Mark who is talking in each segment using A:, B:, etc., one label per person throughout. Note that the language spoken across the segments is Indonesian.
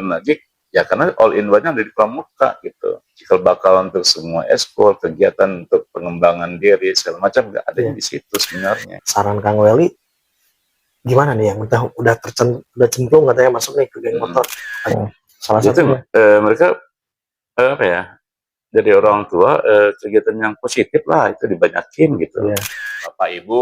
A: lagi ya karena all in one-nya ada di pramuka gitu. Cikal bakal untuk semua eskul, kegiatan untuk pengembangan diri segala macam nggak adanya di situ sebenarnya.
B: Saran Kang Weli gimana nih yang udah cemplung katanya masuk nih ke geng motor. Salah satunya
A: mereka apa ya, dari orang tua kegiatan yang positif lah itu dibanyakin gitu. Bapak Ibu,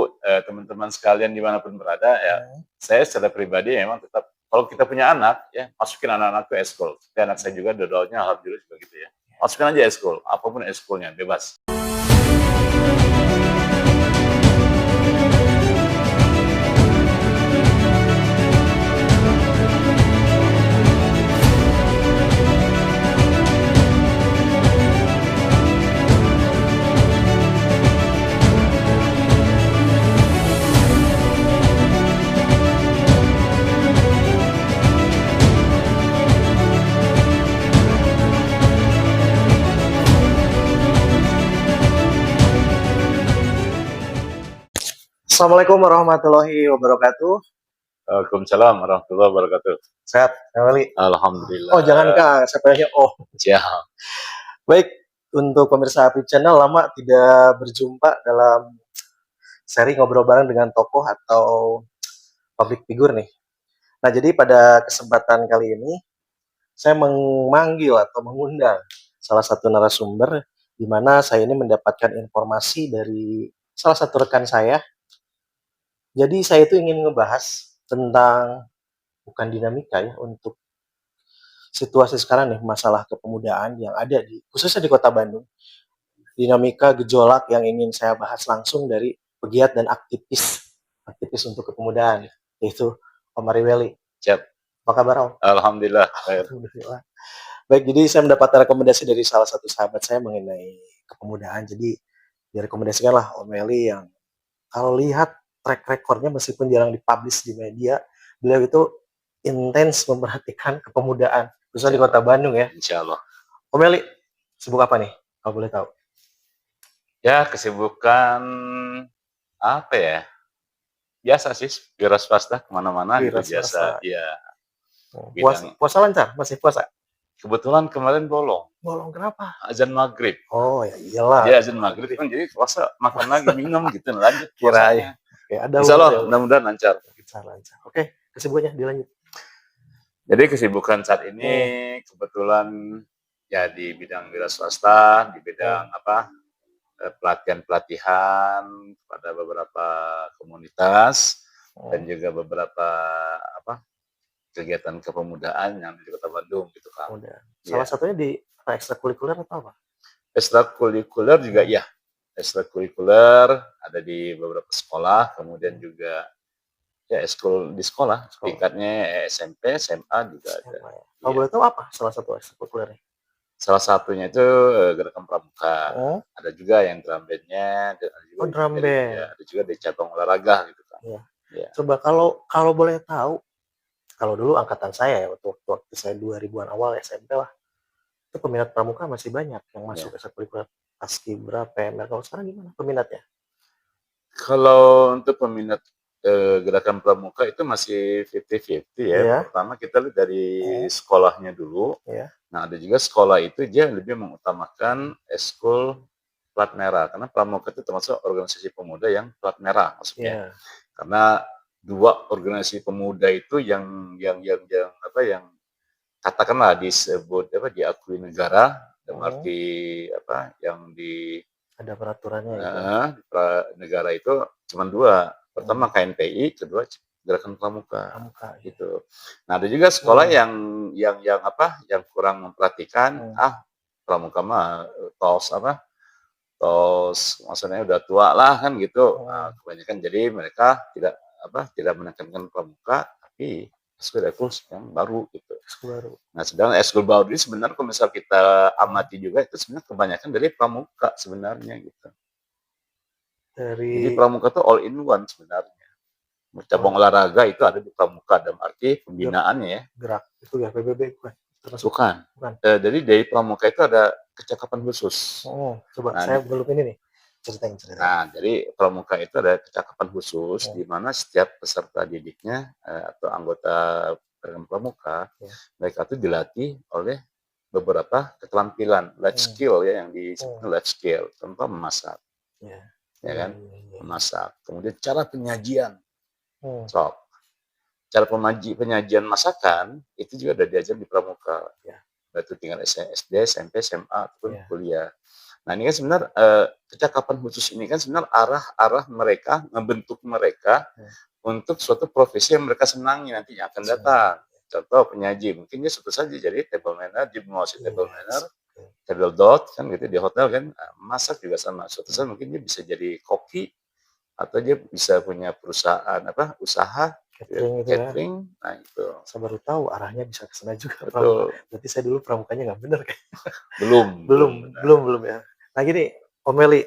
A: teman-teman sekalian dimanapun berada ya, saya secara pribadi memang tetap kalau kita punya anak ya masukin anak-anak ke eskul. Anak saya juga dua-duanya alhamdulillah juga gitu ya. Masukin aja eskul, apapun eskulnya bebas.
B: Assalamualaikum warahmatullahi wabarakatuh.
A: Waalaikumsalam warahmatullahi wabarakatuh.
B: Sehat, Kang Weli?
A: Alhamdulillah.
B: Oh, jangan Kang, saya pengennya
A: Siap.
B: Baik, untuk pemirsa Apip Channel, lama tidak berjumpa dalam seri ngobrol bareng dengan tokoh atau public figure nih. Nah, jadi pada kesempatan kali ini, saya memanggil atau mengundang salah satu narasumber, di mana saya ini mendapatkan informasi dari salah satu rekan saya. Jadi saya itu ingin ngebahas tentang bukan dinamika ya untuk situasi sekarang nih masalah kepemudaan yang ada di khususnya di Kota Bandung. Dinamika gejolak yang ingin saya bahas langsung dari pegiat dan aktivis untuk kepemudaan yaitu Om Ariweli.
A: Siap.
B: Apa kabar Om?
A: Alhamdulillah.
B: Alhamdulillah. Baik, jadi saya mendapat rekomendasi dari salah satu sahabat saya mengenai kepemudaan. Jadi direkomendasikanlah Om Eli yang kalau lihat track recordnya meskipun jarang dipublish di media, beliau itu intens memperhatikan kepemudaan, khususnya di Kota Bandung ya.
A: Insya Allah.
B: Om Eli, sibuk apa nih? Kalau boleh tahu.
A: Ya, kesibukan apa ya? Biasa sih, wira swasta kemana-mana gitu biasa. Ya.
B: Puasa lancar? Masih puasa?
A: Kebetulan kemarin bolong.
B: Bolong kenapa?
A: Azan maghrib.
B: Oh ya iyalah.
A: Ya azan maghrib kan jadi puasa makan lagi minum gitu lanjut
B: kirain. Oke, ada
A: Insya Allah mudah-mudahan lancar.
B: Lancar. Oke, kesibukannya dilanjut.
A: Jadi kesibukan saat ini kebetulan ya di bidang wira swasta, di bidang pelatihan-pelatihan pada beberapa komunitas dan juga beberapa kegiatan kepemudaan yang di Kota Bandung gitu kan.
B: Salah satunya di ekstrakurikuler atau apa?
A: Ekstrakurikuler juga ya. Ekstrakurikuler ada di beberapa sekolah, kemudian juga ya eskul di sekolah, tingkatnya SMP, SMA juga ada.
B: Kalau boleh tahu apa salah satu ekstrakurikulernya?
A: Salah satunya itu gerakan pramuka. Ada juga yang drum band-nya,
B: drum band.
A: Ada juga di cabang olahraga gitu kan.
B: Ya. Coba kalau boleh tahu, kalau dulu angkatan saya ya waktu saya 2000-an awal SMP lah, itu peminat pramuka masih banyak yang masuk ekstrakurikuler paskibra, PMR. Kalau sekarang gimana peminatnya?
A: Kalau untuk peminat gerakan pramuka itu masih 50-50 ya. Pertama kita lihat dari sekolahnya dulu. Nah ada juga sekolah itu dia lebih mengutamakan eskul plat merah karena pramuka itu termasuk organisasi pemuda yang plat merah maksudnya. Karena dua organisasi pemuda itu yang katakanlah disebut diakui negara dalam arti yang di
B: ada peraturannya
A: negara itu cuma dua. Pertama KNPI, kedua gerakan pramuka gitu. Nah ada juga sekolah yang kurang memperhatikan pramuka mah tos maksudnya udah tua lah kan gitu. Nah, kebanyakan jadi mereka tidak menekankan pramuka tapi eskul yang baru gitu. Nah sedangkan eskul baru ini sebenarnya kalau misal kita amati juga itu sebenarnya kebanyakan dari pramuka sebenarnya gitu. Jadi pramuka itu all in one sebenarnya. Cabang olahraga itu ada di pramuka dalam arti pembinaannya ya.
B: Gerak itu ya PBB bukan?
A: Bukan. Jadi dari pramuka itu ada kecakapan khusus.
B: Coba saya belum ini nih. Ceritain.
A: Nah, jadi pramuka itu ada kecakapan khusus di mana setiap peserta didiknya atau anggota kalangan pramuka,
B: Ya.
A: mereka tuh dilatih oleh beberapa keterampilan, life skill ya yang disebut life skill, contoh memasak,
B: Ya.
A: ya
B: Iya
A: kan,
B: iya iya.
A: memasak. Kemudian cara penyajian,
B: Hmm.
A: sok. Cara penyajian masakan itu juga udah diajar di pramuka.
B: Ya.
A: Baik itu tinggal SD, SMP, SMA ataupun
B: Ya.
A: kuliah. Nah ini kan sebenarnya kecakapan khusus ini kan sebenarnya arah mereka, ngebentuk mereka untuk suatu profesi yang mereka senangi nantinya akan datang. Contoh penyaji, mungkin dia suatu saja jadi table manner, dia menguasai table manner, table dot kan gitu di hotel kan, masak juga sama. Suatu saat mungkin dia bisa jadi koki atau dia bisa punya perusahaan usaha
B: Catering itu ya.
A: catering. Nah itu.
B: Saya baru tahu arahnya bisa ke sana juga pramuka.
A: Betul.
B: Berarti saya dulu pramukanya nggak bener kan?
A: Belum benar.
B: Belum ya. Nah gini, Om Meli,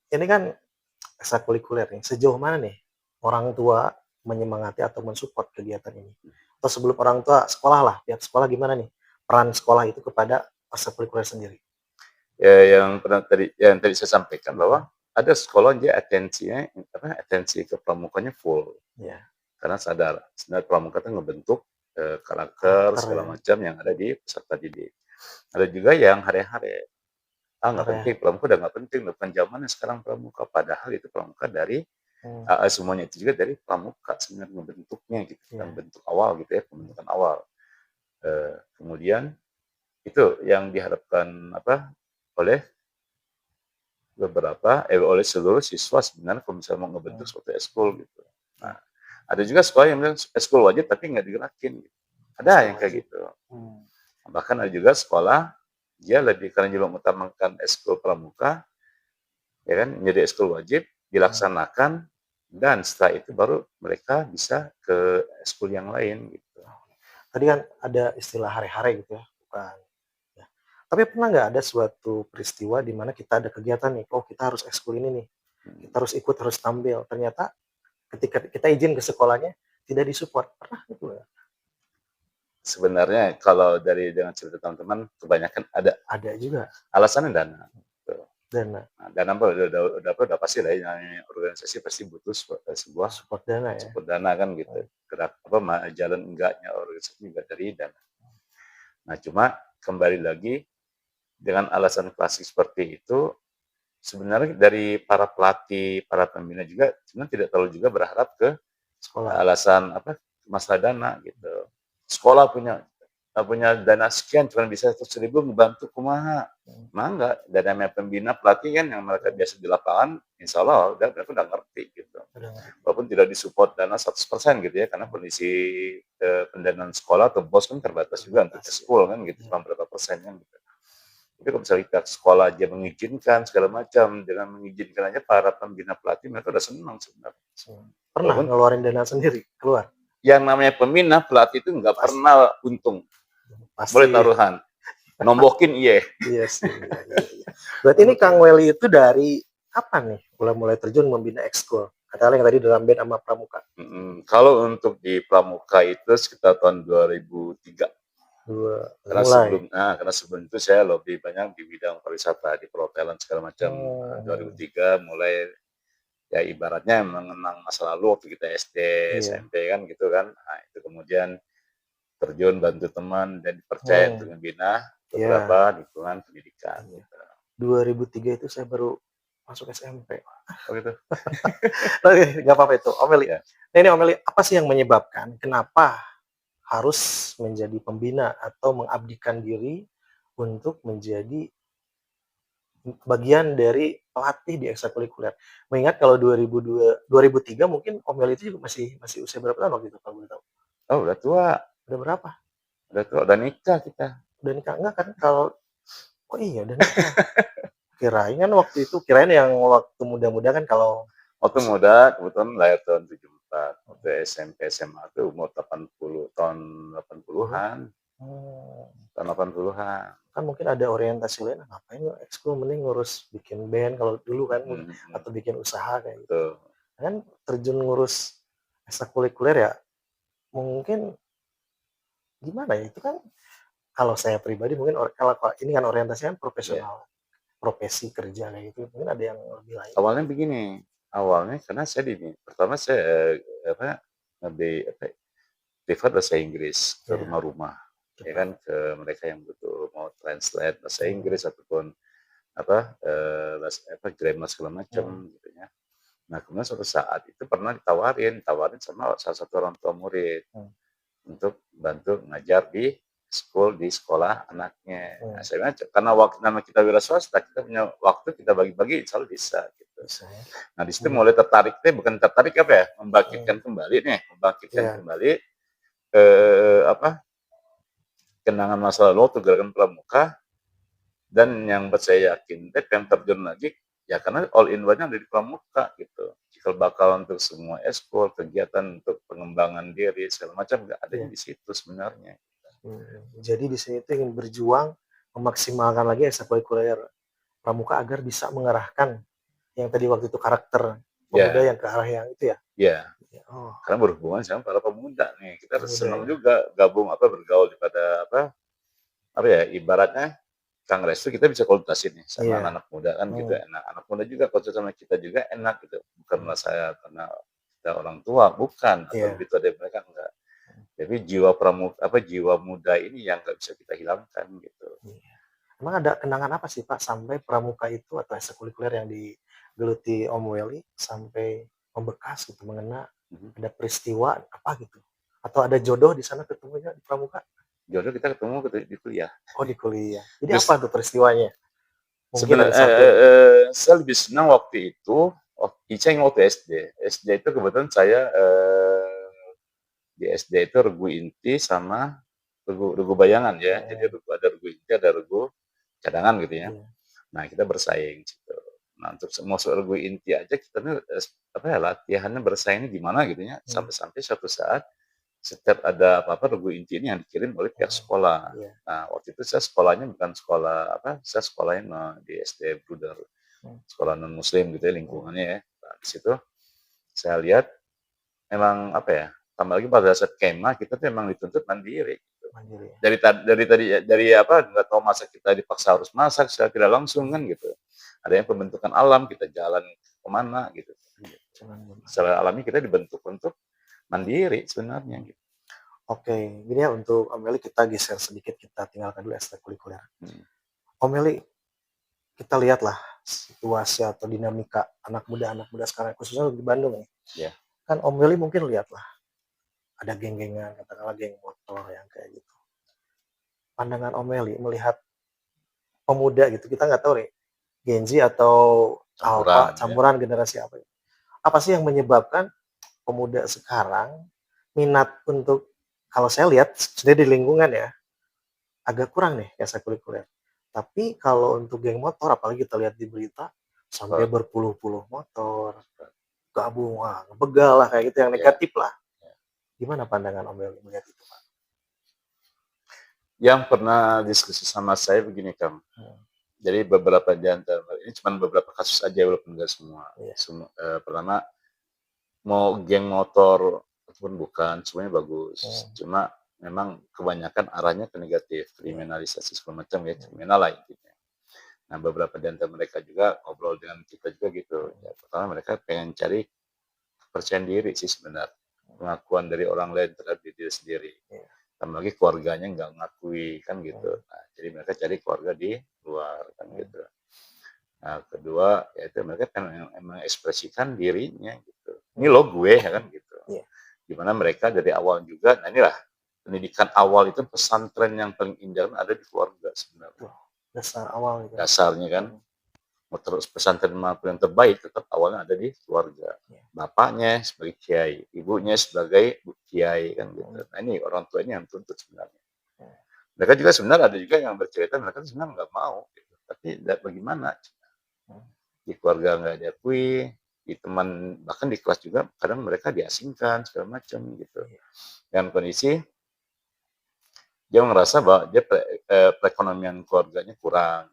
B: ini kan ekstrakurikuler nih. Sejauh mana nih orang tua menyemangati atau mensupport kegiatan ini? Atau sebelum orang tua sekolah lah, pihak sekolah gimana nih peran sekolah itu kepada ekstrakurikuler sendiri?
A: Ya yang tadi saya sampaikan bahwa ada sekolah dia atensi ke pramukanya full.
B: Ya.
A: Karena sebenarnya pramuka itu ngebentuk karakter segala
B: ya.
A: macam yang ada di peserta didik. Ada juga yang hare-hare. Nggak penting, pramuka udah nggak penting, bukan zamannya sekarang pramuka. Padahal itu pramuka dari semuanya itu juga dari pramuka sebenarnya ngebentuknya gitu, yang bentuk awal gitu ya, pembentukan awal. Kemudian itu yang diharapkan oleh oleh seluruh siswa sebenarnya kalau misalnya mau ngebentuk suatu eskul gitu. Nah, ada juga sekolah yang bilang eskul wajib tapi nggak digerakin. Gitu. Ada yang kayak gitu. Bahkan ada juga sekolah dia lebih karena juga mengutamakan eskul pramuka, ya kan, menjadi eskul wajib dilaksanakan dan setelah itu baru mereka bisa ke eskul yang lain gitu.
B: Tadi kan ada istilah hare-hare gitu ya, bukan. Ya. Tapi pernah nggak ada suatu peristiwa di mana kita ada kegiatan nih, oh kita harus ekskul ini nih, kita harus ikut, harus tampil. Ternyata ketika kita izin ke sekolahnya tidak disupport, pernah gitu ya?
A: Sebenarnya kalau dengan cerita teman-teman kebanyakan
B: Ada juga
A: alasannya dana.
B: dana.
A: Nah, dana udah pasti lah ya, organisasi pasti butuh sebuah
B: support dana ya.
A: Support dana kan gitu. Jalan enggaknya organisasi juga dari dana. Nah, cuma kembali lagi dengan alasan klasik seperti itu, sebenarnya dari para pelatih, para pembina juga sebenarnya tidak terlalu juga berharap ke
B: Sekolah.
A: alasan masalah dana gitu. Sekolah punya dana sekian cuma bisa 100.000 ngebantu kumaha. Enggak, dana pembina pelatih kan yang mereka biasa di lapangan, insya Allah mereka udah ngerti gitu. Walaupun tidak disupport dana 100% gitu ya, karena kondisi pendanaan sekolah atau bos kan terbatas juga untuk eskul kan gitu, cuma berapa persen kan gitu. Tapi kalau misalnya pihak sekolah aja mengizinkan segala macam, dengan mengizinkan aja para pembina pelatih mereka udah senang sebenarnya.
B: Pernah ngeluarin dana sendiri keluar?
A: Yang namanya pembina pelatih itu nggak pernah untung.
B: Pasti.
A: Boleh taruhan. Nombokin iya.
B: Iya sih. Iya. Berarti ini Kang Welly itu dari kapan nih mulai terjun membina ekskul? Katakanlah yang tadi dalam band sama Pramuka.
A: Kalau untuk di Pramuka itu sekitar tahun 2003. Karena sebelum itu saya lebih banyak di bidang pariwisata, di perhotelan segala macam. 2003 mulai ya ibaratnya mengenang masa lalu waktu kita SD, SMP kan gitu kan. Nah, itu kemudian terjun bantu teman dan dipercaya untuk membina beberapa lingkungan pendidikan. Gitu.
B: 2003 itu saya baru masuk SMP.
A: Oh gitu.
B: Oke, nggak apa-apa itu. Om Meli. Nah, ini Om Meli, apa sih yang menyebabkan kenapa harus menjadi pembina atau mengabdikan diri untuk menjadi bagian dari pelatih di ekstrakurikuler? Mengingat kalau 2003 mungkin Om Meli itu juga masih usia berapa tahun waktu itu kalau boleh tahu?
A: Oh, udah tua.
B: Udah berapa?
A: Udah tua, udah nikah kita.
B: Udah nikah enggak kan kalau oh iya udah nikah. Kirain kan waktu itu yang waktu muda-muda kan kalau
A: waktu muda kebetulan lahir tahun 74. Waktu SMP SMA itu umur 80 tahun 80-an. Tahun 80-an.
B: Kan mungkin ada orientasi lain, ngapain ekskul mending ngurus bikin band kalau dulu kan atau bikin usaha kayak gitu. Kan terjun ngurus ekstrakurikuler ya mungkin gimana ya itu kan kalau saya pribadi mungkin kalau ini kan orientasinya profesional. Profesi kerja kayak gitu mungkin ada yang lebih lain.
A: Awalnya begini, karena saya pertama saya privat bahasa Inggris ke
B: Iya,
A: rumah-rumah, ya
B: cepat.
A: kan, ke mereka yang butuh mau translate bahasa Inggris ataupun apa, grammar segala
B: Hmm.
A: macam gitu ya. Nah, kemudian suatu saat itu pernah ditawarin sama salah satu orang tua murid
B: Hmm.
A: untuk bantu ngajar di sekolah anaknya. Nah,
B: Hmm.
A: saya bilang, karena waktu nama kita wira swasta, kita punya waktu kita bagi-bagi, insya Allah bisa gitu.
B: Bisa ya.
A: Nah, di situ mulai tertariknya, bukan tertarik apa ya,
B: Hmm.
A: membangkitkan
B: Iya.
A: kembali apa kenangan masa lalu waktu gerakan pramuka. Dan yang buat saya yakin, yang terjun lagi, ya karena all in one-nya ada di pramuka gitu. Cikal bakal untuk semua ekskul, kegiatan untuk pengembangan diri, segala macam, nggak adanya
B: Iya.
A: di situ sebenarnya.
B: Jadi di sini itu ingin berjuang memaksimalkan lagi ekstrakurikuler pramuka agar bisa mengarahkan yang tadi waktu itu karakter pemuda
A: Ya,
B: yang ke arah yang itu ya.
A: ya,
B: Oh,
A: karena berhubungan sama para pemuda nih. Kita
B: pemuda
A: senang
B: ya.
A: juga gabung bergaul pada apa ya, ibaratnya Kongres itu kita bisa konsultasi nih sama
B: Iya.
A: anak-anak muda kan gitu. Anak muda juga konsultasi sama kita juga enak gitu. Bukan saya karena kita orang tua, bukan, atau
B: Iya.
A: lebih tua dari mereka, enggak. Jadi jiwa muda ini yang nggak bisa kita hilangkan gitu.
B: Iya. Emang ada kenangan apa sih Pak sampai pramuka itu atau ekstrakurikuler yang digeluti Om Welly sampai membekas gitu, mengena,
A: Mhm.
B: ada peristiwa apa gitu? Atau ada jodoh di sana ketemunya di pramuka?
A: Jodoh kita ketemu di kuliah.
B: Oh di kuliah. Jadi apa
A: Terus
B: tuh peristiwanya? Mungkin ada
A: sebenarnya
B: satu yang
A: saya lebih senang waktu itu, Ica yang waktu SD. SD itu kebetulan saya di SD itu regu inti sama regu bayangan ya. Jadi ada regu inti, ada regu cadangan gitu ya.
B: iya.
A: Nah, kita bersaing gitu. Nah, untuk masuk regu inti aja kita nih latihannya bersaingnya gimana gitu ya.
B: Hmm.
A: Sampai-sampai suatu saat setiap ada apa-apa regu inti ini yang dikirim oleh pihak
B: Oh,
A: sekolah.
B: iya.
A: Nah, waktu itu saya sekolahnya bukan sekolah saya sekolahnya di SD Bruder,
B: Hmm.
A: sekolah non muslim gitu ya
B: Hmm.
A: lingkungannya ya. Nah, di situ saya lihat memang apa ya, tambah lagi pada saat kemah kita tuh memang dituntut mandiri gitu.
B: Mandiri ya.
A: Dari nggak tahu masak kita dipaksa harus masak secara tidak langsung kan gitu. Ada yang pembentukan alam, kita jalan kemana gitu. Secara alami kita dibentuk untuk mandiri sebenarnya gitu.
B: Oke, gini ya untuk Om Welly kita geser sedikit, kita tinggalkan dulu ekstrakurikuler. Om Welly, kita lihatlah situasi atau dinamika anak muda sekarang, khususnya di Bandung nih.
A: Ya.
B: Kan Om Welly mungkin lihatlah, ada geng-gengan, katakanlah geng motor yang kayak gitu. Pandangan Om Welly melihat pemuda gitu, kita nggak tahu nih, Gen Z atau Alpha,
A: Campuran ya.
B: campuran generasi apa. Apa sih yang menyebabkan pemuda sekarang minat untuk, kalau saya lihat sendiri di lingkungan ya, agak kurang nih ekstrakurikuler. Tapi kalau untuk geng motor, apalagi kita lihat di berita, sampai berpuluh-puluh motor, gabung, begal lah kayak gitu yang
A: Ya.
B: negatif lah. Gimana pandangan Om Welly melihat itu, Pak?
A: Yang pernah diskusi sama saya begini, Kang. Jadi beberapa di antara ini cuma beberapa kasus aja walaupun enggak semua. Pertama, mau geng motor ataupun bukan, semuanya bagus. Cuma memang kebanyakan arahnya ke negatif, kriminalisasi segala macam ya, kriminal lah intinya. Nah, beberapa di antara mereka juga ngobrol dengan kita juga gitu. Ya, pertama mereka pengen cari kepercayaan diri sih sebenarnya. Pengakuan dari orang lain terhadap diri sendiri. Tambah lagi keluarganya nggak ngakui kan gitu. Nah, jadi mereka cari keluarga di luar kan gitu. Nah, kedua yaitu mereka kan mengekspresikan dirinya gitu. Ini lo gue ya kan gitu. Gimana mereka dari awal juga, nah inilah pendidikan awal itu pesantren yang paling indah ada di keluarga sebenarnya.
B: Dasar awal itu.
A: Dasarnya kan, mau terus pesantren manapun yang terbaik tetap awalnya ada di keluarga. Bapaknya sebagai kiai, ibunya sebagai kiai kan gitu. Nah ini orang tua ini yang tuntut sebenarnya. Mereka juga sebenarnya ada juga yang bercerita mereka sebenarnya nggak mau, gitu. Tapi bagaimana? Di keluarga nggak diakui, di teman bahkan di kelas juga kadang mereka diasingkan segala macam gitu. Dengan kondisi dia ngerasa bahwa dia perekonomian keluarganya kurang.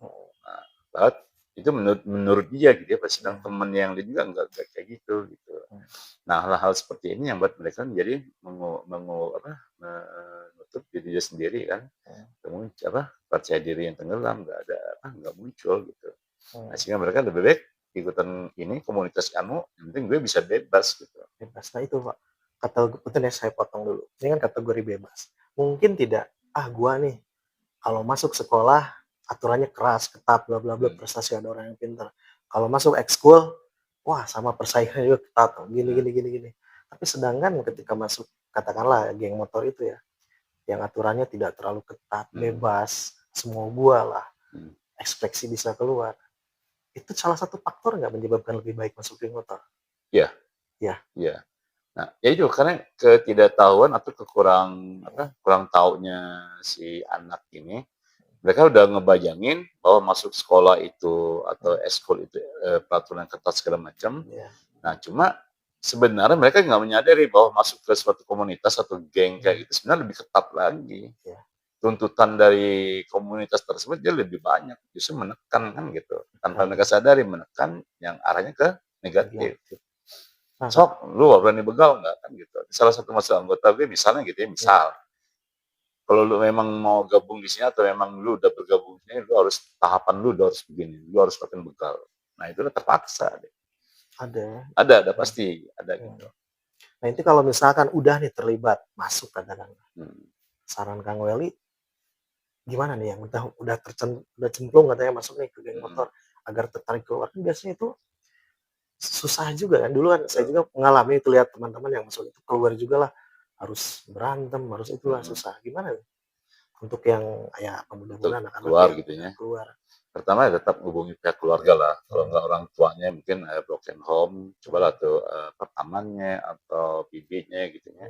A: Nah, itu menurut dia gitu ya, sedang teman yang dia juga nggak kayak gitu. Nah, hal-hal seperti ini yang buat mereka menjadi menutup diri dia sendiri kan, percaya diri yang tenggelam, nggak muncul gitu. Nah, sehingga mereka lebih baik ikutan ini komunitas yang penting gue bisa bebas gitu.
B: Bebas. Nah itu Pak, betul ya, saya potong dulu. Ini kan kategori bebas. Mungkin tidak, gua nih kalau masuk sekolah aturannya keras, ketat, bla bla bla, prestasi ada orang yang pintar. Kalau masuk ekskul, wah sama persaingannya juga ketat, gini gini gini gini. Tapi sedangkan ketika masuk katakanlah geng motor itu ya, yang aturannya tidak terlalu ketat, bebas, semua gua lah, ekspresi bisa keluar. Itu salah satu faktor nggak menyebabkan lebih baik masuk geng motor?
A: Iya.
B: Ya.
A: Iya. Nah, ya itu karena ketidaktahuan atau kurang taunya si anak ini, mereka udah ngebayangin bahwa masuk sekolah itu atau eskul itu peraturan ketat segala macam.
B: Ya.
A: Nah, cuma sebenarnya mereka nggak menyadari bahwa masuk ke suatu komunitas atau geng kayak gitu sebenarnya lebih ketat lagi.
B: Ya.
A: Tuntutan dari komunitas tersebut dia lebih banyak, justru menekan kan gitu. Tanpa mereka sadari menekan yang arahnya ke negatif. Sok, lu berani begal nggak kan gitu. Salah satu masalah anggota gue misalnya gitu ya, misal kalau lu memang mau gabung di sini atau memang lu udah bergabung di sini, lu harus tahapan lu udah harus begini, lu harus pakai begal. Nah itu udah terpaksa deh. Ada pasti ada gitu.
B: Nah itu kalau misalkan udah nih terlibat masuk kadang-kadang, saran Kang Weli gimana nih yang udah cemplung katanya masuk nih ke geng motor agar tertarik keluar? Biasanya itu susah juga kan. Dulu kan saya juga mengalami itu, lihat teman-teman yang masuk itu keluar juga lah, harus berantem, harus itulah, susah. Gimana nih untuk yang ya pemuda-pemuda anak-anak
A: keluar
B: yang
A: gitu ya.
B: keluar?
A: Pertama ya tetap hubungi pihak keluarga lah. Kalau nggak orang tuanya mungkin broken home, cobalah tuh pamannya atau bibinya gitu ya.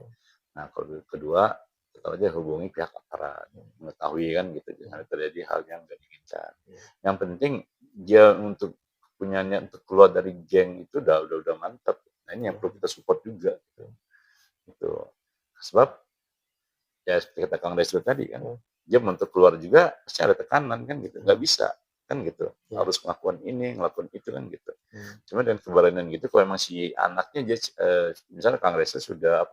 A: Nah kalau kedua, tetap aja hubungi pihak aparat, mengetahui kan gitu, jangan terjadi hal yang nggak diinginkan. Yang penting dia untuk punya niat untuk keluar dari geng itu udah mantap. Nah ini yang perlu kita support juga. Gitu. Sebab ya seperti kata Kang Deswin tadi kan, dia untuk keluar juga pasti ada tekanan kan gitu, nggak bisa kan gitu, harus melakukan ini, ngelakukan itu kan gitu. Cuma dengan keberanian gitu, kalau emang si anaknya dia, misalnya Kang Resa sudah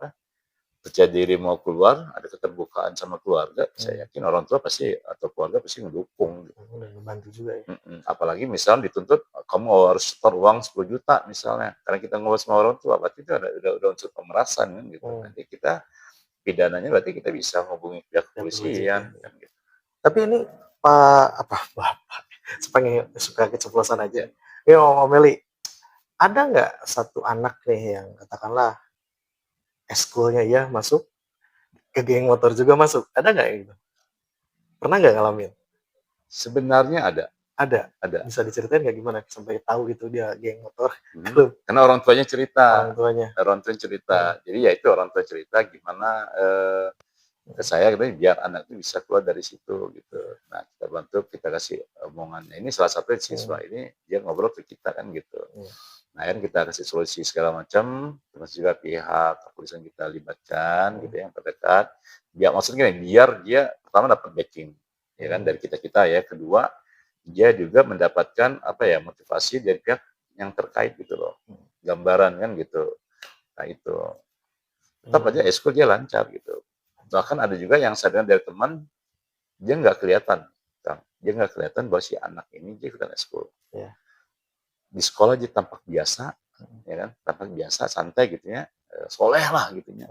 A: percaya diri mau keluar, ada keterbukaan sama keluarga, saya yakin orang tua pasti atau keluarga pasti ngedukung. Gitu.
B: Udah ngebantu juga ya.
A: Apalagi misalnya dituntut kamu harus setor uang 10 juta misalnya, karena kita ngobrol sama orang tua, berarti itu udah unsur pemerasan kan gitu. Nanti kita pidananya berarti kita bisa menghubungi pihak kepolisian kan gitu.
B: Tapi ini Bapak suka keceplosan aja. Ya Om Meli, ada nggak satu anak nih yang katakanlah eskulnya ya masuk ke geng motor juga masuk? Ada nggak yang gitu? Pernah nggak ngalamin?
A: Sebenarnya ada.
B: Bisa diceritain nggak gimana sampai tahu gitu dia geng motor?
A: Karena orang tuanya cerita.
B: Orang tuanya
A: cerita. Jadi ya itu orang tua cerita gimana ke saya gitu, biar anak itu bisa keluar dari situ gitu. Nah kita bantu, kita kasih omongannya. Ini salah satu siswa ini dia ngobrol ke kita kan gitu. Nah kan kita kasih solusi segala macam, termasuk juga pihak kepolisian kita libatkan gitu yang terdekat. Biar maksudnya biar dia pertama dapat backing ya kan dari kita ya. Kedua dia juga mendapatkan motivasi dari pihak yang terkait gitu loh, gambaran kan gitu. Nah itu tetap aja eskul dia lancar gitu. Bahkan ada juga yang sadar dari teman dia nggak kelihatan, dia nggak kelihatan bahwa si anak ini dia ikutan eskul. Di sekolah dia tampak biasa, ya kan, tampak biasa santai gitu ya, soleh lah gitunya.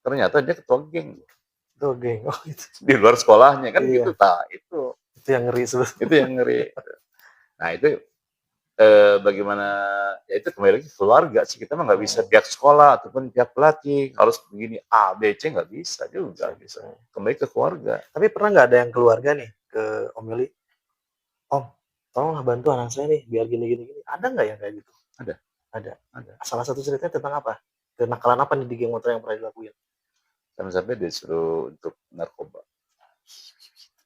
A: Ternyata dia ketua geng. Di luar sekolahnya kan gitu, itu
B: yang ngeri
A: sebetulnya. Itu yang ngeri. Nah itu bagaimana ya itu kembali lagi keluarga sih, kita mah nggak bisa pihak sekolah ataupun pihak pelatih harus begini A B C, nggak bisa juga, bisa kembali ke keluarga.
B: Tapi pernah nggak ada yang keluarga nih ke Om Meli, Om tolonglah bantu anak saya nih biar gini gini gini, ada nggak yang kayak gitu? Ada. Salah satu ceritanya tentang apa? Kenakalan apa nih di geng motor yang pernah dilakuin?
A: Sampai disuruh untuk narkoba.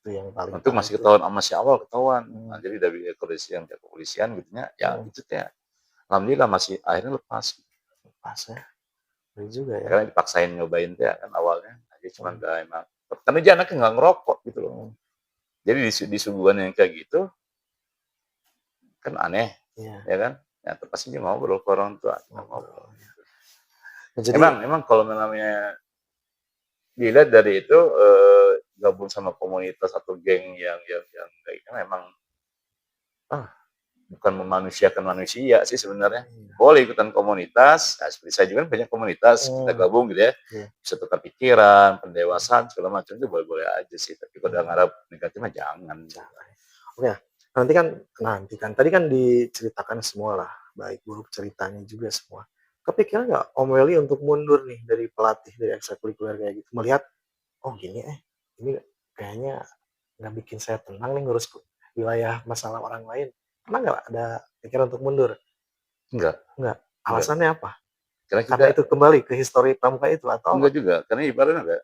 B: Itu yang paling
A: untuk masih ketahuan sama si awal ketahuan. Nah, jadi dari kepolisian gitu ya itu teh alhamdulillah masih akhirnya lepas
B: ya. Betul juga ya.
A: Karena dipaksain nyobain teh kan awalnya. Jadi cuma udah emang karena dia anaknya nggak ngerokok gitu loh. Jadi di suguhan yang kayak gitu kan aneh, ya kan? Ya terpaksa dia ngobrol ke orang tua, ngobrol. Jadi, emang kalau namanya dilihat dari itu gabung sama komunitas atau geng yang kayak gitu memang bukan memanusiakan manusia sih sebenarnya.
B: Iya.
A: Boleh ikutan komunitas, nah, seperti saya juga kan banyak komunitas, kita gabung gitu ya,
B: Iya.
A: bisa tukar pikiran, pendewasaan segala macam itu boleh-boleh aja sih. Tapi kalau udah ngarap negatif mah jangan.
B: Oke, nanti kan tadi kan diceritakan semua lah, baik buruk ceritanya juga semua. Kepikiran nggak Om Welly untuk mundur nih dari pelatih dari ekstrakurikuler kayak gitu? Melihat, oh gini ini kayaknya nggak bikin saya tenang nih ngurus wilayah masalah orang lain. Pernah nggak ada pikiran untuk mundur?
A: Enggak,
B: Nggak.
A: enggak.
B: Alasannya apa?
A: Karena kita
B: Karena itu kembali ke histori pramuka itu atau apa?
A: enggak juga, karena ibaratnya enggak.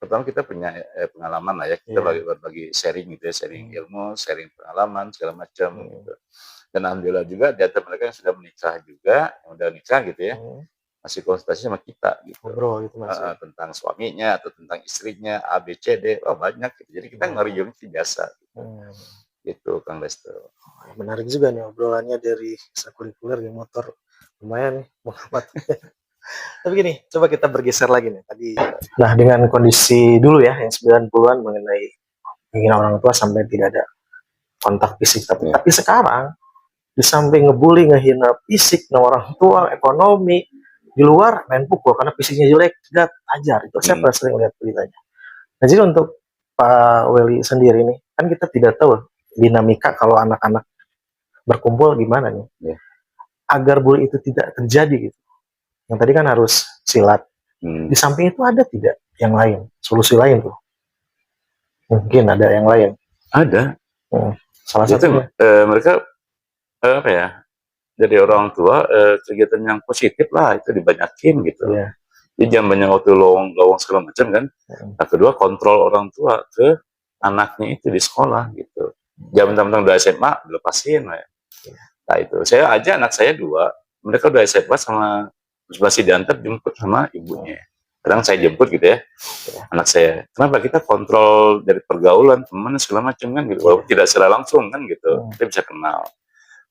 A: Pertama kita punya pengalaman lah ya, kita
B: Iya.
A: berbagi sharing gitu ya, sharing
B: Hmm.
A: ilmu, sharing pengalaman segala macam
B: Hmm.
A: gitu. Dan alhamdulillah juga di antara mereka yang sudah menikah juga, yang udah nikah gitu ya, masih konsultasi sama kita gitu.
B: Ngobrol gitu Mas ya.
A: Tentang suaminya atau tentang istrinya A B C D, oh banyak gitu. Jadi kita nge-review itu biasa gitu. Gitu Kang Resto.
B: Menarik juga nih obrolannya dari ekstrakurikuler di motor. Lumayan nih, Muhammad. Tapi gini, coba kita bergeser lagi nih. Tadi, nah dengan kondisi dulu ya, yang 90-an mengenai ingin orang tua sampai tidak ada kontak fisik. Tapi sekarang, di samping ngebully, ngehina fisik, orang tua, ekonomi, di luar main pukul karena fisiknya jelek, tidak ajar. Itu saya pernah sering lihat beritanya. Nah jadi untuk Pak Welly sendiri nih, kan kita tidak tahu dinamika kalau anak-anak berkumpul gimana nih. Agar bully itu tidak terjadi gitu. Yang tadi kan harus silat. Di samping itu ada tidak yang lain, solusi lain tuh? Mungkin ada yang lain.
A: Ada.
B: Salah satunya.
A: Mereka apa ya? Dari orang tua kegiatan yang positif lah itu dibanyakin gitu.
B: Iya.
A: Jadi jangan banyak waktu lowong segala macam kan. Nah, kedua kontrol orang tua ke anaknya itu di sekolah gitu. Jangan mentang-mentang udah SMA dilepasin lah ya. Nah itu saya aja anak saya 2, mereka udah SMA sama masih diantar jemput sama ibunya. Kadang saya jemput gitu ya, anak saya. Kenapa kita kontrol dari pergaulan teman segala macam kan gitu, walaupun tidak secara langsung kan gitu, kita bisa kenal.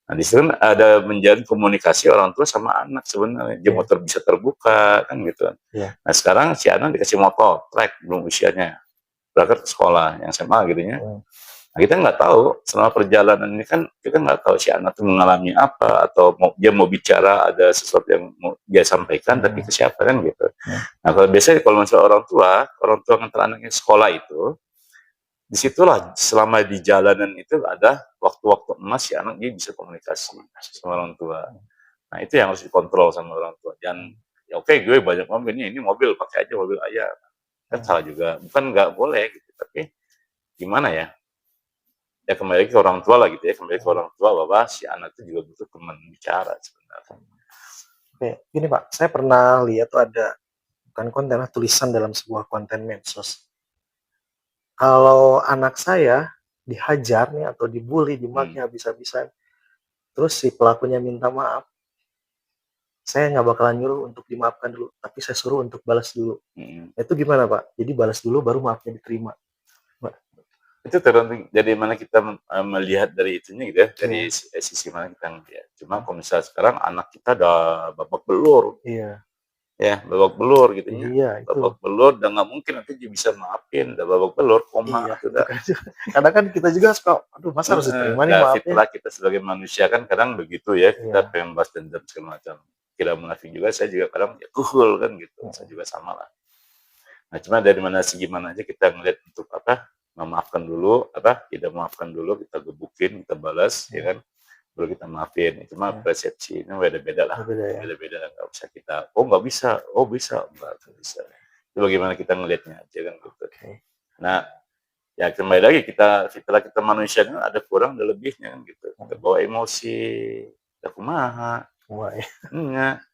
A: Nah di situ kan ada menjalin komunikasi orang tua sama anak sebenarnya, dia motor bisa terbuka kan gitu. Nah sekarang si anak dikasih motor, trek belum usianya, berangkat ke sekolah yang SMA gitu ya. Nah, kita nggak tahu selama perjalanan ini kan kita nggak tahu si anak itu mengalami apa atau dia mau bicara ada sesuatu yang mau dia sampaikan tapi ke siapa kan gitu. Nah kalau biasanya kalau misalnya orang tua ngantar anaknya sekolah itu, disitulah selama di jalanan itu ada waktu-waktu emas si anak dia bisa komunikasi sama orang tua. Nah itu yang harus dikontrol sama orang tua. Dan ya oke, gue banyak mobil ini mobil pakai aja mobil ayah kan salah juga. Bukan nggak boleh gitu, tapi gimana ya? Ya kembali ke orang tua lah gitu ya, kembali ke orang tua bahwa si anak itu juga butuh teman bicara sebenarnya.
B: Oke, gini Pak, saya pernah lihat tuh ada bukan konten, tulisan dalam sebuah konten medsos. Kalau anak saya dihajar nih atau dibully, dimaki habis-habisan, terus si pelakunya minta maaf, saya nggak bakalan nyuruh untuk dimaafkan dulu, tapi saya suruh untuk balas dulu. Itu gimana Pak? Jadi balas dulu baru maafnya diterima.
A: Itu tergantung dari mana kita melihat dari itunya gitu ya, dari sisi mana kita melihat. Cuma kalau misalnya sekarang anak kita udah babak belur, ya babak belur gitu ya, babak belur, dan nggak mungkin nanti dia bisa maafin, udah babak belur, koma udah.
B: Kadang kan kita juga suka, aduh masa harus diterima nih maafnya.
A: Fitrah kita sebagai manusia kan kadang begitu ya, kita pengen balas dendam segala macam. Tidak munafik juga, saya juga kadang ya kuhul kan gitu, saya juga sama lah. Nah cuma dari mana segi mana aja kita ngeliat untuk apa, memaafkan dulu, tidak memaafkan dulu, kita gebukin, kita balas, ya kan, baru kita maafin. Cuma persepsinya beda-beda lah, beda-beda, nggak bisa kita, nggak bisa, nggak bisa. Itu bagaimana kita ngelihatnya aja kan gitu. Nah, ya kembali lagi setelah kita manusia kan ada kurang, ada lebihnya kan gitu. Kita bawa emosi, kita kumaha, enggak.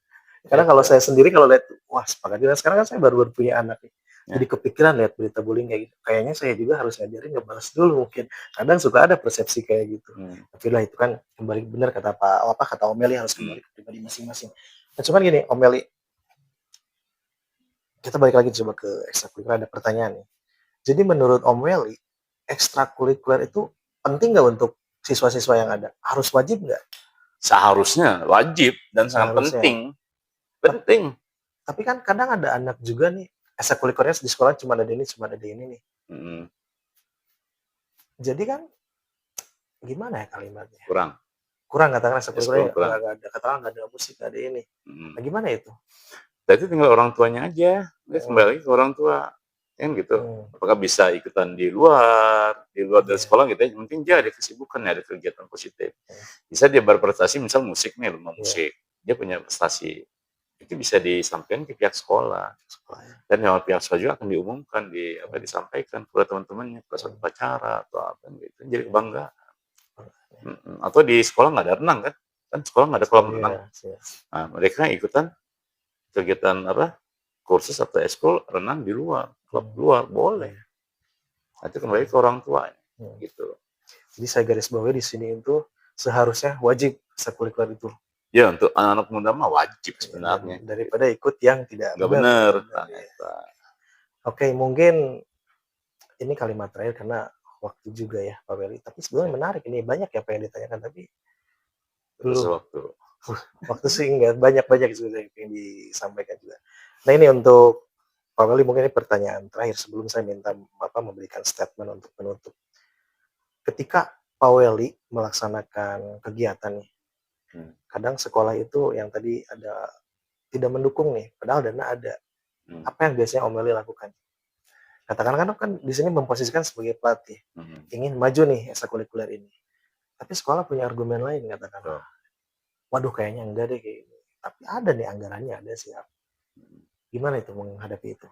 B: Karena kalau saya sendiri kalau lihat, wah sepakat. Sekarang kan saya baru punya anak nih. Jadi kepikiran lihat berita bullying kayak gitu. Kayaknya saya juga harus ngajarin ngebalas dulu mungkin. Kadang suka ada persepsi kayak gitu. Tapi lah itu kan kembali benar kata kata Om Welly harus kembali ke pribadi masing-masing. Nah, cuman gini Om Welly, kita balik lagi coba ke ekstrakurikuler, ada pertanyaan nih. Jadi menurut Om Welly, ekstrakurikuler itu penting nggak untuk siswa-siswa yang ada? Harus wajib nggak?
A: Seharusnya wajib dan sangat penting. Penting.
B: Tapi kan kadang ada anak juga nih, ekstrakurikulernya di sekolah cuma ada ini nih. Jadi kan gimana ya kalimatnya?
A: Kurang.
B: kurang katakanlah
A: ekskul
B: ekstrakurikulernya
A: kurang.
B: nggak ada katakanlah nggak ada musik, nggak ada ini.
A: Mhm.
B: Nah gimana itu?
A: Berarti tinggal orang tuanya aja, dia kembali
B: Mhm,
A: lagi ke orang tua, kan gitu.
B: mmm,
A: Apakah bisa ikutan di luar dari
B: iya,
A: sekolah gitu ya, yang penting dia ada kesibukan, ada kegiatan positif.
B: mhm,
A: Bisa dia berprestasi misal musik nih, lomba
B: iya,
A: musik, dia punya prestasi, itu bisa disampaikan ke pihak sekolah,
B: sekolah ya,
A: dan sama pihak sekolah juga akan diumumkan,
B: mhm,
A: disampaikan kepada teman-temannya, pada suatu
B: mhm,
A: upacara atau apa gitu, jadi
B: iya,
A: kebanggaan.
B: makanya.
A: Atau di sekolah nggak ada renang kan, kan sekolah nggak ada kolam renang.
B: Iya, iya,
A: Nah, mereka ikutan kegiatan apa, kursus atau ekskul renang di luar, klub
B: mhm,
A: luar, boleh.
B: iya,
A: Nanti kembali
B: oke,
A: ke orang tuanya,
B: mhm.
A: gitu.
B: Jadi saya garis bawahi di sini itu seharusnya wajib ekstrakurikuler itu,
A: Ya untuk anak-anak muda mah wajib
B: ya, dan
A: sebenarnya,
B: daripada
A: gitu.
B: ikut yang tidak
A: Nggak
B: benar,
A: bener,
B: nggak benar,
A: nah
B: ya.
A: eta.
B: Oke, mungkin ini kalimat terakhir karena waktu juga ya, Pak Weli. Tapi sebenarnya
A: Ya,
B: menarik ini, banyak yang pengen ditanyakan, tapi
A: batas
B: belum.
A: waktu.
B: Waktu sih enggak banyak-banyak sebenarnya yang pengen disampaikan juga. Nah ini untuk Pak Weli mungkin ini pertanyaan terakhir sebelum saya minta memberikan statement untuk penutup. Ketika Pak Weli melaksanakan kegiatan nih,
A: Hmm,
B: kadang sekolah itu yang tadi ada tidak mendukung nih, padahal dana ada.
A: hmm,
B: Apa yang biasanya Om Weli lakukan? Katakan kan di sini memposisikan sebagai pelatih,
A: hmm,
B: ingin maju nih ekstrakurikuler ini. Tapi sekolah punya argumen lain katakanlah,
A: betul.
B: waduh kayaknya enggak deh kayak ini. Tapi ada nih anggarannya, ada siap.
A: Mhm.
B: Gimana itu menghadapi itu?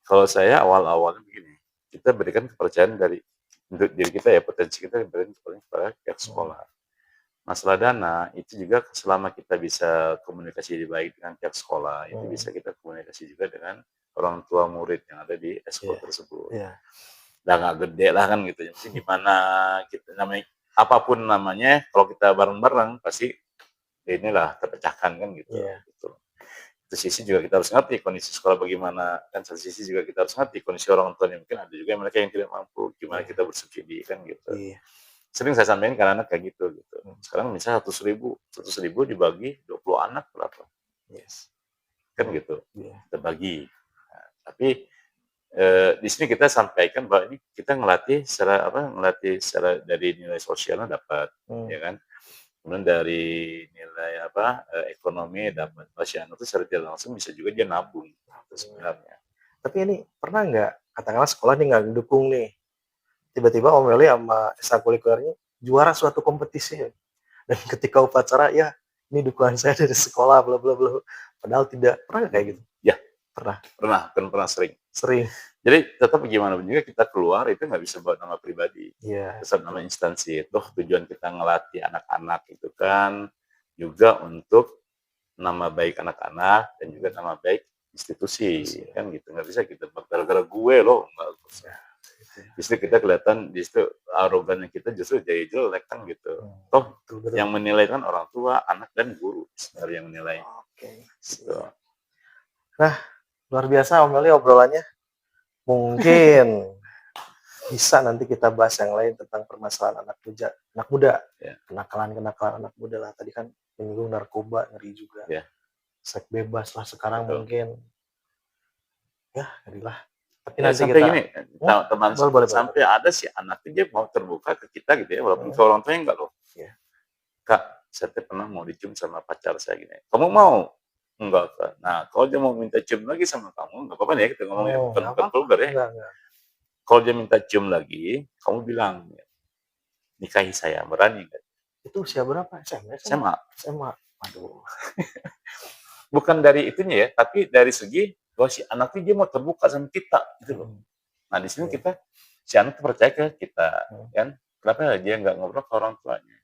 A: Kalau saya awal-awalnya begini, kita berikan kepercayaan dari untuk diri kita ya, potensi kita diberikan kepada pihak
B: Mhm,
A: sekolah. Masalah dana itu juga selama kita bisa komunikasi baik dengan pihak sekolah, itu
B: mhm,
A: bisa kita komunikasi juga dengan orang tua murid yang ada di ekskul
B: iya,
A: tersebut.
B: iya,
A: Udah nggak gede lah kan gitu, yang penting gimana kita namanya apapun namanya, kalau kita bareng-bareng pasti inilah terpecahkan kan gitu,
B: iya,
A: gitu. Satu sisi juga kita harus ngerti kondisi sekolah bagaimana, kan satu sisi juga kita harus ngerti kondisi orang tuanya, mungkin ada juga mereka yang tidak mampu, gimana
B: iya,
A: kita bersubsidi kan gitu.
B: iya,
A: Sering saya sampaikan ke anak kayak gitu gitu.
B: mhm,
A: Sekarang misalnya 100.000 dibagi 20 anak berapa?
B: yes,
A: Kan
B: mhm,
A: gitu.
B: iya,
A: Kita bagi. Nah, tapi di sini kita sampaikan bahwa ini kita ngelatih secara dari nilai sosialnya dapat,
B: mmm,
A: ya kan. Kemudian dari nilai ekonomi dapat. Pasien itu secara tidak langsung bisa juga dia nabung, itu
B: iya.
A: sebenarnya.
B: Tapi ini pernah nggak, katakanlah sekolah nih nggak mendukung nih, tiba-tiba Om Weli sama ekstrakurikulernya juara suatu kompetisi ya, dan ketika upacara, "Ya, ini dukungan saya dari sekolah bla bla bla." Padahal tidak. Pernah nggak kayak gitu?
A: Ya,
B: Pernah?
A: pernah sering.
B: Sering?
A: Jadi tetap gimana pun juga kita keluar itu nggak bisa bawa nama pribadi,
B: Iya,
A: tetap nama
B: betul.
A: instansi. Toh tujuan kita ngelatih anak-anak itu kan juga untuk nama baik anak-anak dan juga
B: Mhm,
A: nama baik institusi,
B: terus ya,
A: kan gitu. Nggak bisa kita gara-gara gue loh, nggak bisa.
B: ya, itu ya,
A: Justru
B: oke.
A: kita kelihatan di situ arogannya kita justru jadi jelek kan gitu. Toh
B: Betul betul.
A: yang menilai kan orang tua, anak, dan guru sebenarnya yang menilai
B: Oke,
A: gitu.
B: siap. Nah, luar biasa Om Yoli obrolannya. Mungkin bisa nanti kita bahas yang lain tentang permasalahan anak muda,
A: Ya,
B: kenakalan-kenakalan anak muda lah. Tadi kan menyinggung narkoba, ngeri juga.
A: ya.
B: Seks bebas lah sekarang
A: Betul.
B: mungkin. Ya, ngeri lah. Tapi
A: Ya
B: nanti
A: sampai
B: kita
A: gini, teman
B: boleh boleh boleh
A: sampai
B: boleh.
A: ada sih anaknya dia mau terbuka ke kita gitu ya, walaupun ke
B: Mhm,
A: orang tuanya enggak loh.
B: iya,
A: Kak, saya tuh pernah mau dicium sama pacar saya gini. Kamu
B: mhm.
A: mau? Enggak, Kak. Nah, kalau dia mau minta cium lagi sama kamu, enggak apa-apa nih ya kita ngomongnya
B: Oh,
A: bukan
B: nggak
A: bukan
B: apa-apa.
A: vulgar ya.
B: Enggak.
A: Kalau dia minta cium lagi, kamu bilang, nikahi saya, berani nggak?
B: Itu usia berapa? SMA, SMA?
A: SMA.
B: SMA. Aduh.
A: Bukan dari itunya ya, tapi dari segi bahwa si anak ini dia mau terbuka sama kita gitu loh.
B: Mhm,
A: Nah, di sini
B: iya,
A: kita si anak tuh percaya ke kita,
B: mhm,
A: kan? Kenapa dia nggak ngobrol ke orang tuanya?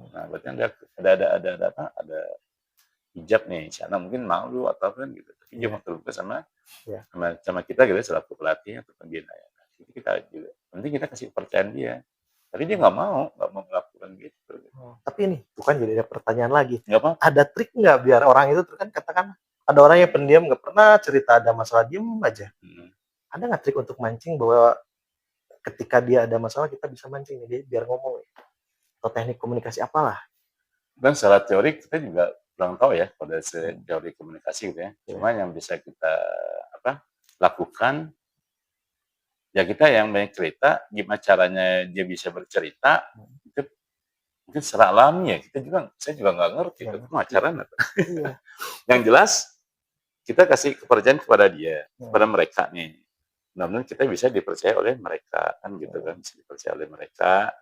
B: mhm,
A: Nah, berarti ada hijab nih, si anak mungkin malu atau apa gitu, tapi dia
B: iya,
A: mau terbuka sama
B: iya.
A: sama sama kita gitu selaku pelatih atau pembina ya. Nah, itu kita juga penting kita kasih kepercayaan dia, tapi dia
B: Mhm.
A: nggak mau melakukan gitu.
B: Oh, tapi ini bukan jadi ada pertanyaan lagi.
A: Nggak apa-apa.
B: Ada trik nggak biar orang itu tuh kan katakan ada orang yang pendiam nggak pernah cerita ada masalah, diem aja.
A: Mhm.
B: Ada nggak trik untuk mancing bahwa ketika dia ada masalah kita bisa mancing nih dia biar ngomong nih? Atau teknik komunikasi apalah?
A: Dan secara teori kita juga kurang tahu ya pada
B: Hmm,
A: teori komunikasi gitu ya.
B: ya.
A: Cuma yang bisa kita lakukan ya kita yang banyak cerita, gimana caranya dia bisa bercerita
B: Hmm,
A: itu mungkin secara alami ya, saya juga nggak ngerti, itu pacaran atau yang jelas kita kasih kepercayaan kepada dia, kepada mereka nih. Mudah-mudahan kita bisa dipercaya oleh mereka, kan gitu kan, bisa dipercaya oleh mereka.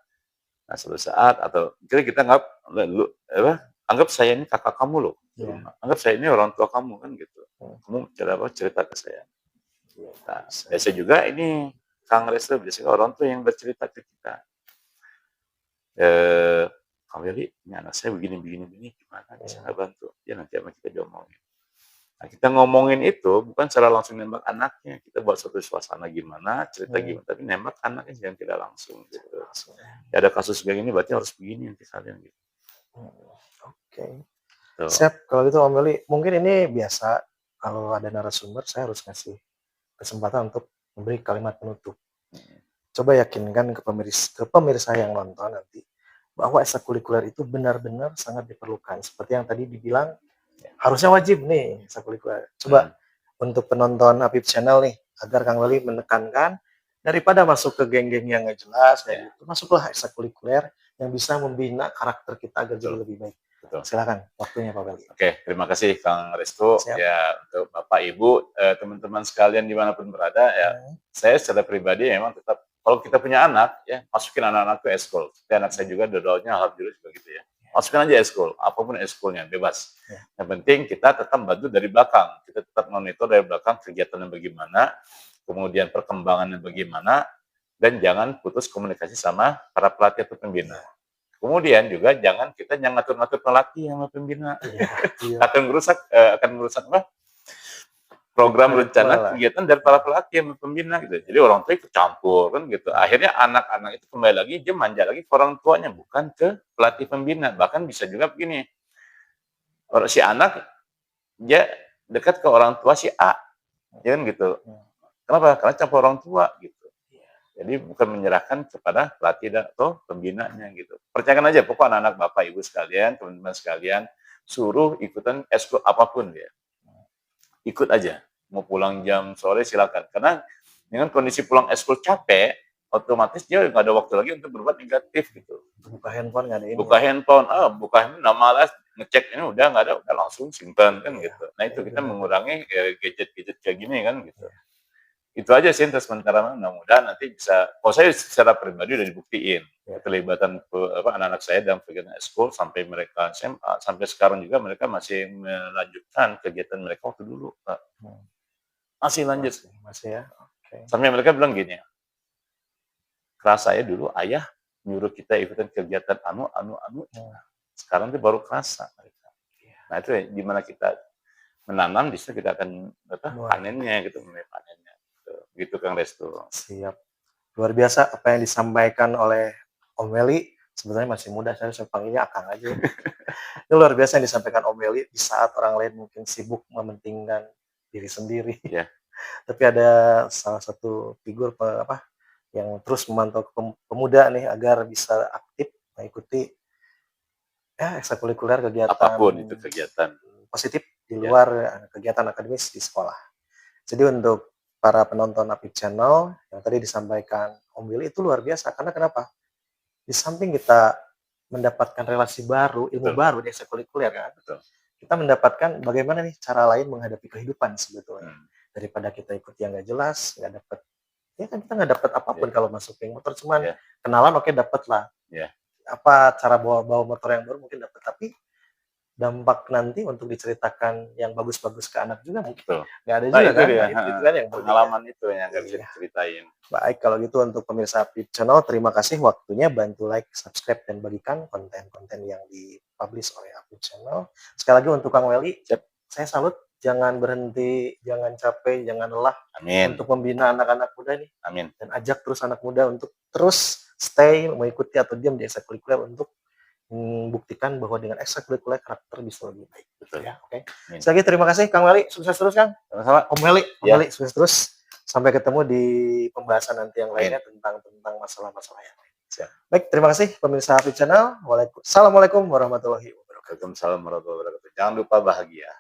A: Nah, suatu saat atau kita anggap anggap saya ini kakak kamu loh, anggap saya ini orang tua kamu kan gitu. Kamu cerita ke saya. Nah, biasa juga ini Kang Resto biasanya orang tua yang bercerita ke kita. Kang Willy, ini anak saya begini, gimana bisa nggak bantu? Ya nanti sama kita diomongin. Nah, kita ngomongin itu bukan secara langsung nembak anaknya, kita buat suatu suasana gimana, cerita gimana, tapi nembak anaknya jangan tidak langsung gitu. Ya, ada kasus kayak gini berarti harus begini nanti kalian gitu.
B: Oke. Siap, kalau gitu Om Willy, mungkin ini biasa kalau ada narasumber saya harus ngasih kesempatan untuk memberi kalimat penutup. Coba yakinkan ke pemirsa yang nonton nanti bahwa ekstrakurikuler itu benar-benar sangat diperlukan. Seperti yang tadi dibilang, harusnya wajib nih ekstrakurikuler. Coba untuk penonton Apip Channel nih, agar Kang Willy menekankan daripada masuk ke geng-geng yang nggak jelas, kayak gitu, masuklah ekstrakurikuler yang bisa membina karakter kita agar jadi lebih baik. Betul. Silakan, waktunya Pak Willy.
A: Oke, terima kasih Kang Resto. Ya, untuk Bapak Ibu, teman-teman sekalian dimanapun berada, ya, saya secara pribadi memang tetap kalau kita punya anak, ya masukin anak-anak ke eskul. Anak saya juga dua-duanya alhamdulillah juga gitu ya. Masukin aja eskul, apapun eskulnya bebas. Yang penting kita tetap bantu dari belakang, kita tetap monitor dari belakang kegiatannya bagaimana, kemudian perkembangannya bagaimana, dan jangan putus komunikasi sama para pelatih atau pembina. Kemudian juga jangan ngatur-ngatur pelatih sama pembina. Akan merusak apa? Program rencana kegiatan dari para pelatih sama pembina gitu. Jadi orang tua ikut campur kan gitu. Akhirnya anak-anak itu kembali lagi dia manja lagi ke orang tuanya bukan ke pelatih pembina. Bahkan bisa juga begini. Orang si anak dia dekat ke orang tua si A. Ya kan gitu. Kenapa? Karena campur orang tua gitu. Jadi bukan menyerahkan kepada pelatih atau pembinanya gitu. Percayakan aja pokok anak-anak Bapak Ibu sekalian, teman-teman sekalian, suruh ikutan eskul apapun dia. Ikut aja. Mau pulang jam sore silakan. Karena dengan kondisi pulang eskul capek, otomatis dia nggak ada waktu lagi untuk berbuat negatif gitu.
B: Buka handphone nggak ada ini.
A: Buka handphone, malas ngecek ini udah nggak ada, udah langsung simpan kan gitu. Nah itu kita mengurangi gadget-gadget kayak gini kan gitu. Itu aja sih untuk sementara, mudah-mudahan nanti bisa. Kalau saya secara pribadi udah dibuktiin keterlibatan anak-anak saya dalam kegiatan eskul sampai mereka SMA, sampai sekarang juga mereka masih melanjutkan kegiatan mereka waktu dulu, Pak. Masih lanjut,
B: masih ya.
A: Sampai mereka bilang gini, kerasa ya dulu ayah nyuruh kita ikutan kegiatan sekarang tuh baru kerasa mereka. Nah itu di mana kita menanam, di situ kita akan panennya gitu, mulai panennya. Gitu Kang Resto.
B: Siap. Luar biasa apa yang disampaikan oleh Om Willy. Sebenarnya masih muda, saya panggilnya Akang aja. Ini luar biasa yang disampaikan Om Willy di saat orang lain mungkin sibuk mementingkan diri sendiri. Tapi ada salah satu figur yang terus memantau pemuda nih agar bisa aktif mengikuti ekstrakurikuler kegiatan
A: apapun itu kegiatan
B: positif di luar kegiatan akademis di sekolah. Jadi untuk para penonton Apip Channel yang tadi disampaikan Om Willy itu luar biasa. Karena kenapa? Di samping kita mendapatkan relasi baru, ilmu baru di ekstrakurikuler kan, kita mendapatkan bagaimana nih cara lain menghadapi kehidupan sebetulnya. Daripada kita ikut yang nggak jelas, nggak dapat, ya kan kita nggak dapat apapun kalau masuk geng motor. Cuman kenalan oke dapat lah. Apa cara bawa motor yang baru mungkin dapat, tapi dampak nanti untuk diceritakan yang bagus-bagus ke anak juga mungkin nggak ada juga kan. Itu kan yang
A: pengalaman itu yang nggak bisa diceritain.
B: Baik, kalau gitu untuk pemirsa Apip Channel, terima kasih waktunya, bantu like, subscribe, dan bagikan konten-konten yang dipublish oleh Apip Channel. Sekali lagi untuk Kang Willy, saya salut, jangan berhenti, jangan capek, jangan lelah.
A: Amin.
B: Untuk membina anak-anak muda nih.
A: Amin.
B: Dan ajak terus anak muda untuk terus stay, mengikuti atau diam di ekstrakurikuler untuk membuktikan bahwa dengan ekstrakurikuler karakter bisa lebih baik.
A: Betul
B: ya. Oke. Sekali lagi terima kasih Kang Willy, sukses terus Kang.
A: Sama-sama.
B: Om Willy sukses terus. Sampai ketemu di pembahasan nanti yang lainnya tentang masalah-masalah yang lain. Baik, terima kasih pemirsa Apip Channel. Assalamualaikum warahmatullahi wabarakatuh.
A: Waalaikumsalam warahmatullahi wabarakatuh. Jangan lupa bahagia.